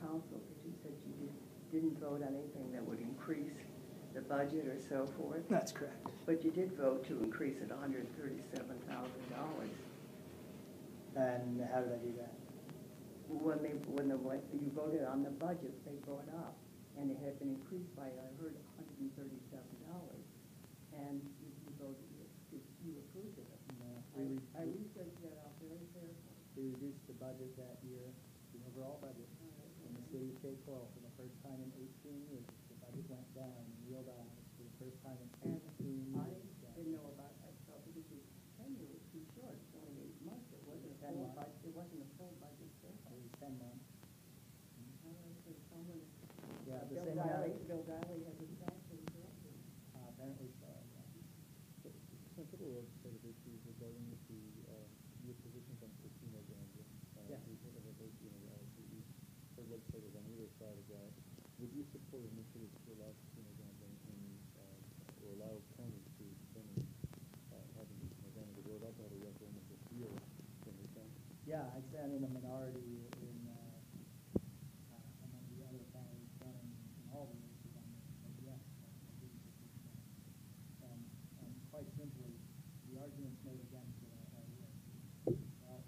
council, but you said you didn't vote on anything that would increase the budget or so forth. That's correct. But you did vote to increase it $137,000. And how did I do that? When you voted on the budget, they brought up, and it had been increased by, I heard, $137, and you voted, you approved of it. No, I researched that out very carefully. we reduced the budget that year, the overall budget, in the city of Cape Coral for the first time in 18 years. The budget went down in real dollars for the first time in 18 I years. didn't know about that, so because your tenure was too short, it's only 8 months, it wasn't a 10 full months. budget, it wasn't a full budget It cycle. was 10 months. Someone, Yeah, the Bill same Riley has a statute in corrected. Apparently so, yeah. Some people have said issues regarding your positions on casino gambling. Yeah. We've heard legislators on either side of that. Would you support initiatives to allow casino gambling or allow counties to determine having casino gambling? Because we're about to have a referendum this year in the county. Yeah, I'd say I'm in the minority in among the other counties running in all the races on this, but yes, I do support that. And quite simply, the arguments made against it are yes. Well,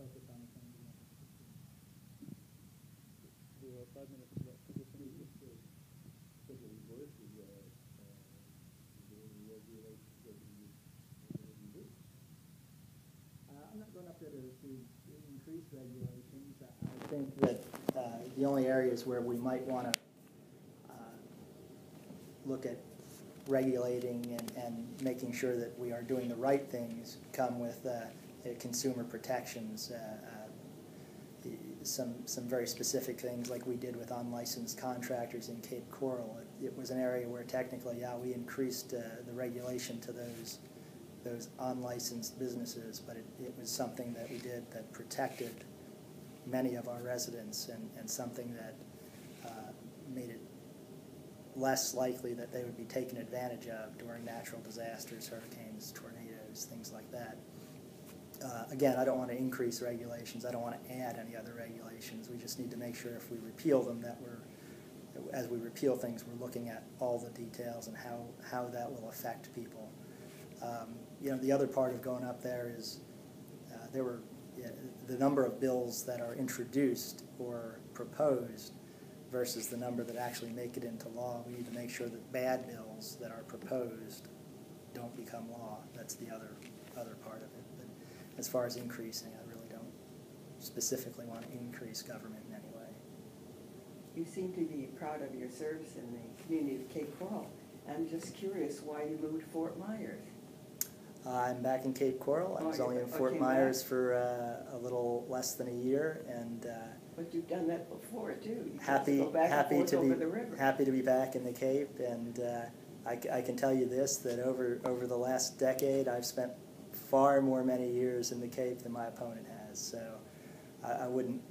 focus on the things we want to succeed. We have 5 minutes left. I guess somebody just said the reverse is there any regulations that you do? I'm not going up there to increase regulations. I think that the only areas where we might want to look at regulating and making sure that we are doing the right things come with consumer protections. Some very specific things like we did with unlicensed contractors in Cape Coral. It was an area where technically, yeah, we increased the regulation to those unlicensed businesses, but it was something that we did that protected many of our residents and something that made it less likely that they would be taken advantage of during natural disasters, hurricanes, tornadoes, things like that. Again, I don't want to increase regulations. I don't want to add any other regulations. We just need to make sure if we repeal them that as we repeal things, we're looking at all the details and how that will affect people. The other part of going up there is the number of bills that are introduced or proposed versus the number that actually make it into law. We need to make sure that bad bills that are proposed don't become law. That's the other part of it. But as far as increasing, I really don't specifically want to increase government in any way. You seem to be proud of your service in the community of Cape Coral. I'm just curious why you moved to Fort Myers. I'm back in Cape Coral. I was only in Fort Myers for a little less than a year, and but you've done that before too. You happy go back happy and to forth be over the river. happy to be back in the Cape, and I can tell you this, that over the last decade I've spent far more many years in the Cape than my opponent has. So I wouldn't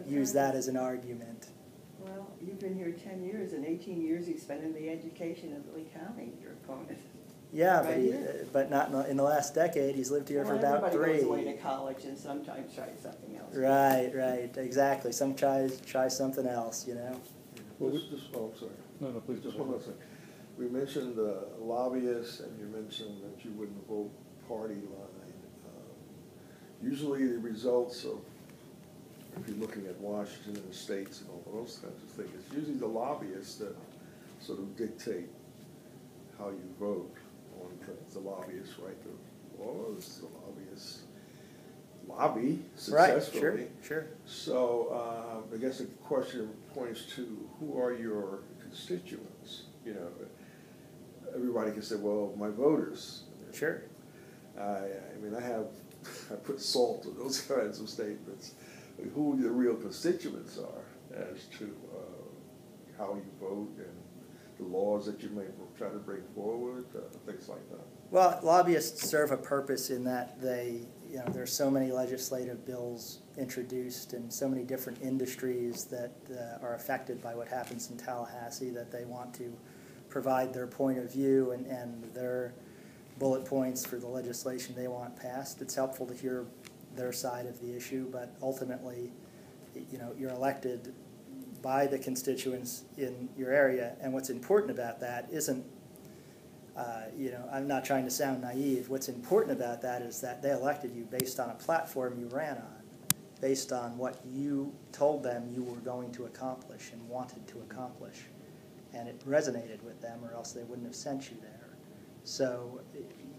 use that as an argument. Well, you've been here 10 years, and 18 years you spent in the education of Lee County, your opponent. Yeah, Right but not in the last decade. He's lived here for about 3. Everybody goes away to college and sometimes tries something else. Right, exactly. Some try something else, Well, I'm sorry. No, please. Just one more thing. We mentioned lobbyists, and you mentioned that you wouldn't vote party line. Usually the results of, if you're looking at Washington and the states and all those kinds of things, it's usually the lobbyists that sort of dictate how you vote on things. The lobbyists write the laws, the lobbyists lobby successfully. Right, sure. So I guess the question points to who are your constituents? Everybody can say, well, my voters. Sure. I put salt in those kinds of statements. Who the real constituents are as to how you vote and the laws that you may try to bring forward, things like that. Well, lobbyists serve a purpose in that there's so many legislative bills introduced and so many different industries that are affected by what happens in Tallahassee that they want to provide their point of view and their bullet points for the legislation they want passed. It's helpful to hear their side of the issue, but ultimately, you're elected by the constituents in your area, and what's important about that isn't, I'm not trying to sound naive. What's important about that is that they elected you based on a platform you ran on, based on what you told them you were going to accomplish and wanted to accomplish, and it resonated with them, or else they wouldn't have sent you there. So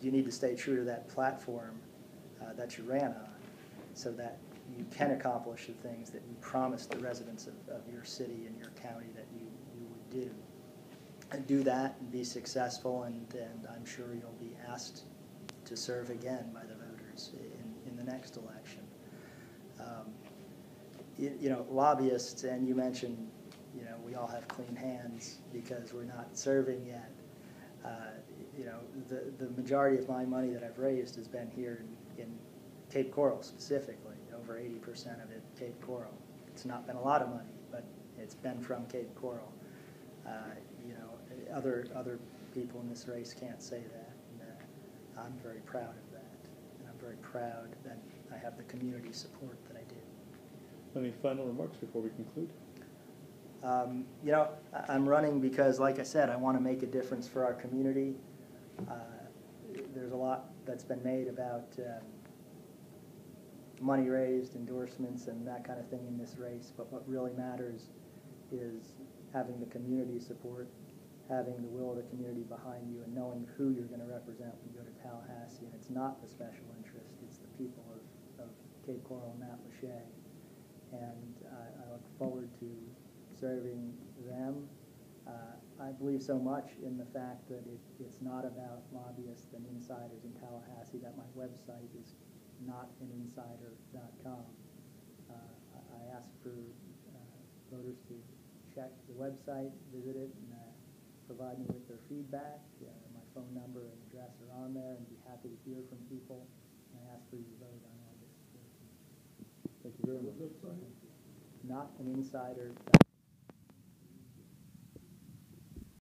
you need to stay true to that platform that you ran on, so that you can accomplish the things that you promised the residents of your city and your county that you would do. And do that and be successful, and I'm sure you'll be asked to serve again by the voters in the next election. Lobbyists, and you mentioned, we all have clean hands because we're not serving yet. The majority of my money that I've raised has been here in Cape Coral specifically, over 80% of it Cape Coral. It's not been a lot of money, but it's been from Cape Coral. Other people in this race can't say that, and I'm very proud of that, and I'm very proud that I have the community support that I do. Any final remarks before we conclude? I'm running because, like I said, I want to make a difference for our community. There's a lot that's been made about money raised, endorsements, and that kind of thing in this race, but what really matters is having the community support, having the will of the community behind you, and knowing who you're going to represent when you go to Tallahassee. And it's not the special interest, it's the people of Cape Coral and Matlacha. And I look forward to serving them. I believe so much in the fact that it's not about lobbyists and insiders in Tallahassee, that my website is notaninsider.com. I ask for voters to check the website, visit it, and provide me with their feedback. My phone number and address are on there, and be happy to hear from people. And I ask for your vote on August 14th. Thank you very much. Notaninsider.com.